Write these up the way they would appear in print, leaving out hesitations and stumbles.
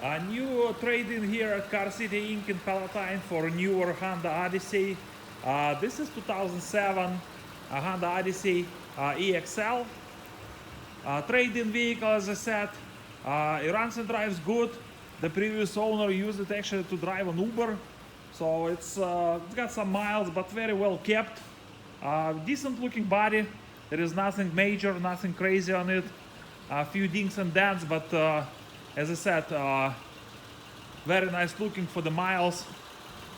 A new trade-in here at Car City Inc. in Palatine for newer Honda Odyssey. This is 2007 Honda Odyssey EX-L. Trade-in vehicle, as I said. It runs and drives good. The previous owner used it actually to drive an Uber. So it's got some miles, but very well kept. Decent looking body. There is nothing major, nothing crazy on it. A few dings and dents, but as I said, very nice looking for the miles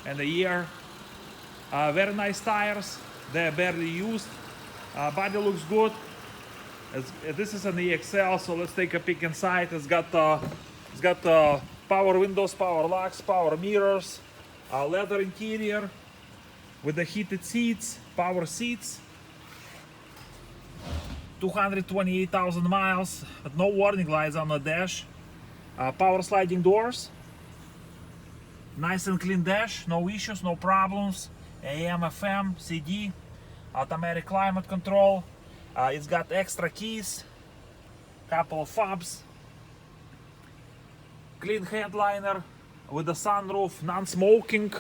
and the year. Very nice tires. They're barely used. Body looks good. This is an EX-L, so let's take a peek inside. It's got power windows, power locks, power mirrors, leather interior with the heated seats, power seats. 228,000 miles, but no warning lights on the dash. Power sliding doors. Nice and clean dash, no issues, no problems. AM, FM, CD, automatic climate control. It's got extra keys, couple of fobs. Clean headliner with the sunroof, non-smoking.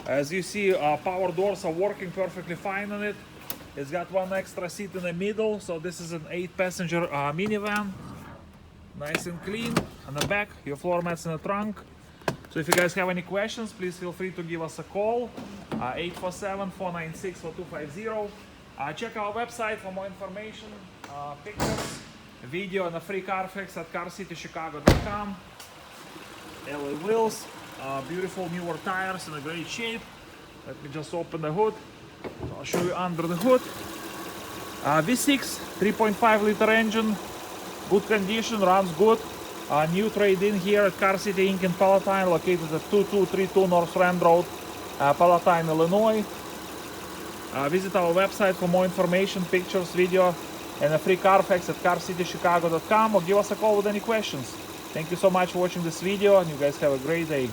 As you see, power doors are working perfectly fine on it. It's got one extra seat in the middle, so this is an 8-passenger minivan. Nice and clean. On the back, your floor mats in the trunk. So if you guys have any questions, please feel free to give us a call. 847-496-4250. Check our website for more information, pictures, video, and a free Carfax at carcitychicago.com. Alloy wheels, beautiful newer tires in a great shape. Let me just open the hood. I'll show you under the hood. V6, 3.5 liter engine, good condition, runs good. New trade-in here at Car City Inc. in Palatine, located at 2232 North Rand Road, Palatine, Illinois. Visit our website for more information, pictures, video, and a free Carfax at carcitychicago.com, or give us a call with any questions. Thank you so much for watching this video, and you guys have a great day.